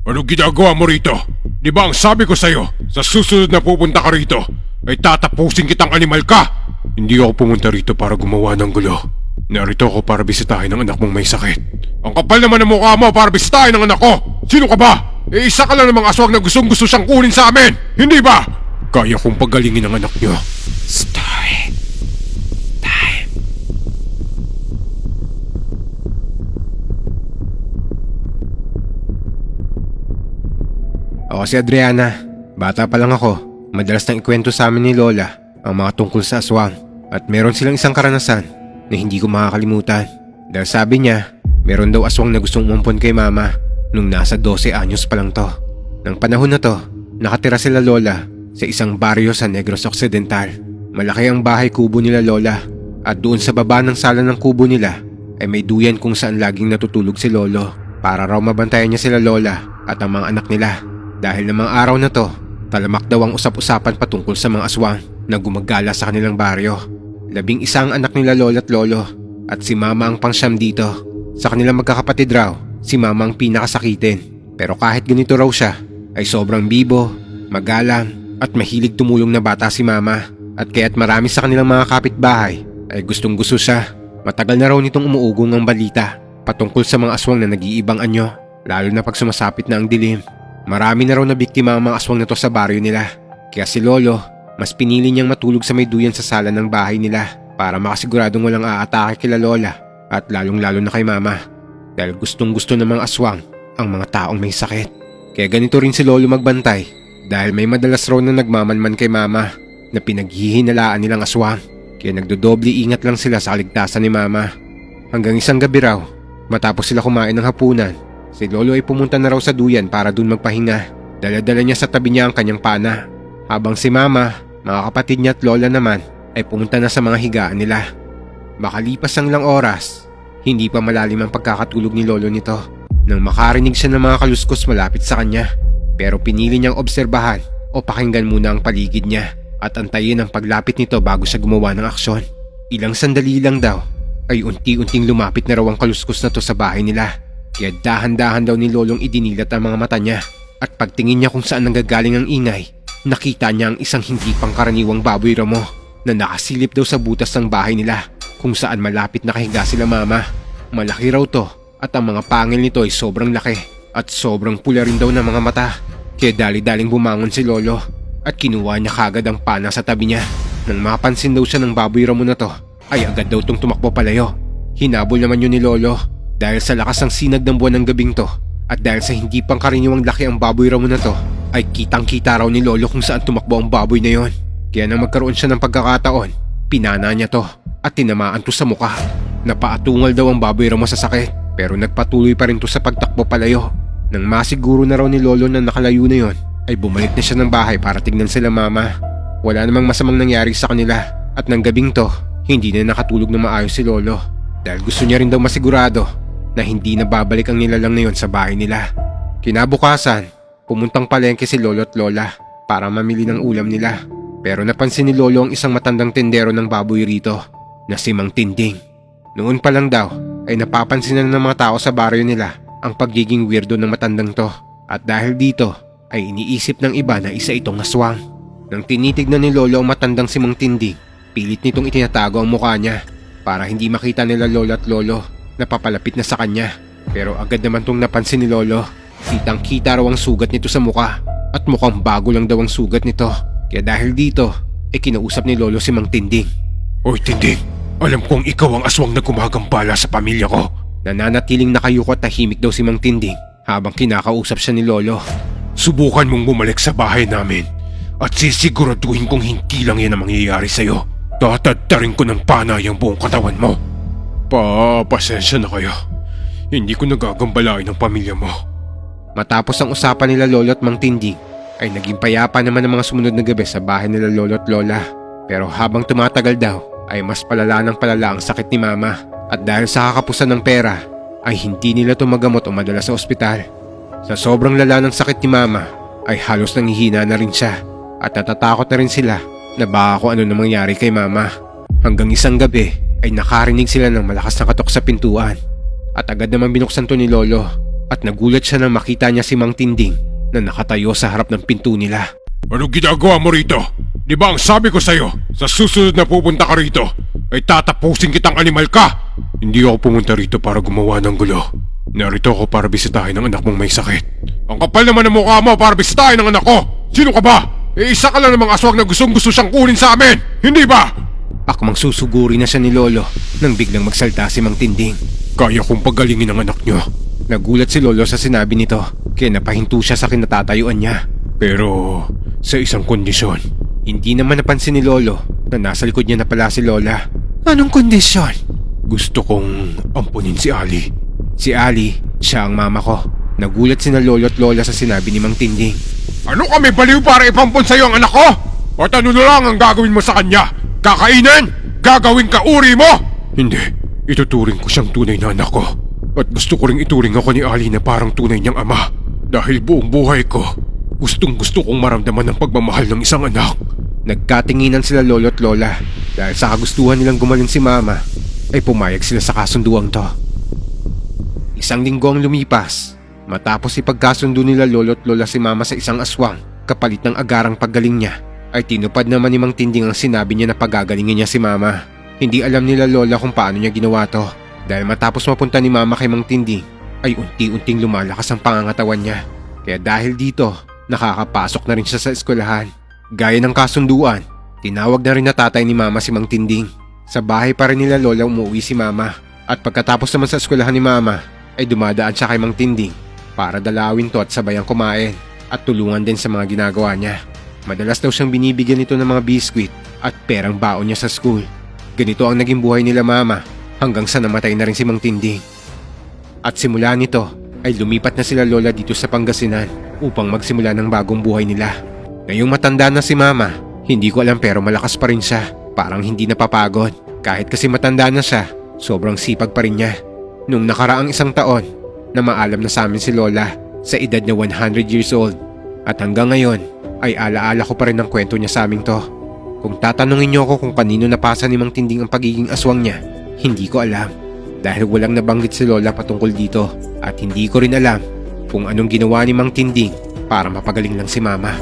Ano ginagawa mo rito? Di ba ang sabi ko sa'yo, sa susunod na pupunta ka rito, ay tatapusin kitang animal ka? Hindi ako pumunta rito para gumawa ng gulo. Narito ako para bisitahin ang anak mong may sakit. Ang kapal naman ng mukha mo para bisitahin ang anak ko! Sino ka ba? Isa ka lang namang aswang na gustong gusto siyang kunin sa amin! Hindi ba? Kaya kong pagalingin ang anak niyo. Story time. Ako si Adriana. Bata pa lang ako. Madalas nang ikwento sa amin ni Lola ang mga tungkol sa aswang. At meron silang isang karanasan na hindi ko makakalimutan. Dahil sabi niya, meron daw aswang na gustong umampon kay mama nung nasa 12 anyos pa lang to. Nang panahon na to, nakatira sila Lola sa isang baryo sa Negros Occidental. Malaki ang bahay kubo nila Lola at doon sa baba ng sala ng kubo nila ay may duyan kung saan laging natutulog si Lolo para raw mabantayan niya sila Lola at ang mga anak nila. Dahil namang araw na to, talamak daw ang usap-usapan patungkol sa mga aswang na gumagala sa kanilang baryo. 11 ang anak nila Lola at Lolo at si Mama ang pangsyam dito. Sa kanilang magkakapatid raw, si Mama ang pinakasakitin. Pero kahit ganito raw siya, ay sobrang bibo, magalang at mahilig tumulong na bata si Mama. At kaya't marami sa kanilang mga kapitbahay ay gustong gusto siya. Matagal na raw nitong umuugong ang balita patungkol sa mga aswang na nag-iibang anyo, lalo na pag sumasapit na ang dilim. Marami na raw na biktima ang mga aswang na to sa baryo nila. Kaya si Lolo, mas pinili niyang matulog sa may duyan sa sala ng bahay nila para makasiguradong walang aatake kila Lola at lalong-lalo na kay Mama. Dahil gustong-gusto ng mga aswang ang mga taong may sakit. Kaya ganito rin si Lolo magbantay dahil may madalas raw na nagmamanman kay Mama na pinaghihinalaan nilang aswang. Kaya nagdodobli ingat lang sila sa kaligtasan ni Mama. Hanggang isang gabi raw, matapos sila kumain ng hapunan, si Lolo ay pumunta na raw sa duyan para dun magpahinga. Dala-dala niya sa tabi niya ang kanyang pana. Habang si Mama, mga kapatid niya at Lola naman ay pumunta na sa mga higaan nila. Makalipas ang ilang oras, hindi pa malalim ang pagkakatulog ni Lolo nito nang makarinig siya ng mga kaluskos malapit sa kanya. Pero pinili niyang obserbahan o pakinggan muna ang paligid niya at antayin ang paglapit nito bago siya gumawa ng aksyon. Ilang sandali lang daw ay unti-unting lumapit na raw ang kaluskos na to sa bahay nila. Kaya dahan-dahan daw ni Lolong idinilat ang mga mata niya at pagtingin niya kung saan nanggagaling ang ingay, nakita niya ang isang hindi pangkaraniwang baboy ramo na nakasilip daw sa butas ng bahay nila kung saan malapit nakahiga sila Mama. Malaki raw to at ang mga pangil nito ay sobrang laki at sobrang pula rin daw ng mga mata. Kaya dali-daling bumangon si Lolo at kinuha niya kagad ang pana sa tabi niya. Nang mapansin daw siya ng baboy ramo na to, ay agad daw tong tumakbo palayo. Hinabol naman yun ni Lolo dahil sa lakas ng sinag ng buwan ng gabing to at dahil sa hindi pangkaraniwang laki ang baboy ramo na to, ay kitang-kita raw ni Lolo kung saan tumakbo ang baboy na yon. Kaya nang magkaroon siya ng pagkakataon, pinana niya to at tinamaan to sa mukha. Napaatungal daw ang baboy ramo sa sakit pero nagpatuloy pa rin to sa pagtakbo palayo. Nang masiguro na raw ni Lolo na nakalayo na yon, ay bumalik na siya ng bahay para tignan sila Mama. Wala namang masamang nangyari sa kanila at nang gabing to, hindi na nakatulog na maayos si Lolo dahil gusto niya rin daw masigurado na hindi na babalik ang nilalang na yon sa bahay nila. Kinabukasan, pumuntang palengke si Lolo at Lola para mamili ng ulam nila. Pero napansin ni Lolo ang isang matandang tendero ng baboy rito na si Mang Tinding. Noon pa lang daw ay napapansin na ng mga tao sa baryo nila ang pagiging weirdo ng matandang to. At dahil dito ay iniisip ng iba na isa itong aswang. Nang tinitignan ni Lolo ang matandang si Mang Tinding, pilit nitong itinatago ang mukha niya para hindi makita nila Lola at Lolo na papalapit na sa kanya. Pero agad naman tong napansin ni Lolo. Kitang-kita raw ang sugat nito sa mukha at mukhang bago lang daw ang sugat nito. Kaya dahil dito, kinausap ni Lolo si Mang Tinding. Oy Tinding, alam kong ikaw ang aswang na gumagambala sa pamilya ko. Nananatiling nakayuko at tahimik daw si Mang Tinding habang kinakausap siya ni Lolo. Subukan mong bumalik sa bahay namin at sisiguraduhin kong hindi lang yan ang mangyayari sa'yo. Tatadtarin ko ng pana yung buong katawan mo. Pasensya na kayo. Hindi ko nagagambalain ang pamilya mo. Matapos ang usapan nila Lolo at Mang Tinding, ay naging payapa naman ang mga sumunod na gabi sa bahay nila Lolo at Lola. Pero habang tumatagal daw, ay mas palala ng palala ang sakit ni Mama. At dahil sa kakapusan ng pera, ay hindi nila tumagamot o madala sa ospital. Sa sobrang lala ng sakit ni Mama, ay halos nanghihina na rin siya. At natatakot na rin sila na baka kung ano na mangyari kay Mama. Hanggang isang gabi, ay nakarinig sila ng malakas na katok sa pintuan. At agad naman binuksan to ni Lolo at nagulat siya nang makita niya si Mang Tinding na nakatayo sa harap ng pinto nila. Anong ginagawa mo rito? Di ba ang sabi ko sa'yo, sa susunod na pupunta ka rito, ay tatapusin kitang animal ka? Hindi ako pumunta rito para gumawa ng gulo. Narito ako para bisitahin ang anak mong may sakit. Ang kapal naman ng mukha mo para bisitahin ang anak ko! Sino ka ba? Isa ka lang namang aswang na gustong-gusto siyang kunin sa amin! Hindi ba? Akmang susuguri na siya ni Lolo nang biglang magsalta si Mang Tinding. Kaya kong pagalingin ang anak niyo. Nagulat si Lolo sa sinabi nito kaya napahinto siya sa kinatatayuan niya. Pero sa isang kondisyon. Hindi naman napansin ni Lolo na nasa likod niya na pala si Lola. Anong kondisyon? Gusto kong ampunin si Ali. Si Ali, siya ang mama ko. Nagulat sina Lolo at Lola sa sinabi ni Mang Tinding. Ano kami baliw para ipampun sa'yo ang anak ko? At ano na lang ang gagawin mo sa kanya? Kakainin? Gagawin ka uri mo? Hindi, ituturing ko siyang tunay na anak ko. At gusto ko ring ituring ako ni Ali na parang tunay niyang ama. Dahil buong buhay ko, gustong-gusto kong maramdaman ang pagmamahal ng isang anak. Nagkatinginan sila Lolo at Lola dahil sa kagustuhan nilang gumaling si Mama ay pumayag sila sa kasunduang to. Isang linggo ang lumipas matapos ipagkasundo nila Lolo at Lola si Mama sa isang aswang kapalit ng agarang paggaling niya ay tinupad naman ni Mang Tinding ang sinabi niya na pagagalingin niya si Mama. Hindi alam nila Lola kung paano niya ginawa to dahil matapos mapunta ni Mama kay Mang Tinding ay unti-unting lumalakas ang pangangatawan niya. Kaya dahil dito nakakapasok na rin siya sa eskwelahan. Gaya ng kasunduan, tinawag na rin na tatay ni Mama si Mang Tinding. Sa bahay pa rin nila Lola umuwi si Mama at pagkatapos naman sa eskwelahan ni Mama ay dumadaan siya kay Mang Tinding para dalawin to at sabayang kumain at tulungan din sa mga ginagawa niya. Madalas daw siyang binibigyan nito ng mga biskwit at perang baon niya sa school. Ganito ang naging buhay nila Mama hanggang sa namatay na rin si Mang Tinding. At simula nito ay lumipat na sila Lola dito sa Pangasinan upang magsimula ng bagong buhay nila. Ngayong matanda na si Mama, hindi ko alam pero malakas pa rin siya. Parang hindi napapagod. Kahit kasi matanda na siya, sobrang sipag pa rin niya. Nung nakaraang isang taon, na maalam na sa amin si Lola sa edad na 100 years old. At hanggang ngayon, ay alaala ko pa rin ang kwento niya sa aming to. Kung tatanungin niyo ako kung kanino napasa ni Mang Tinding ang pagiging aswang niya, hindi ko alam. Dahil walang nabanggit si Lola patungkol dito. At hindi ko rin alam kung anong ginawa ni Mang Tinding para mapagaling lang si Mama.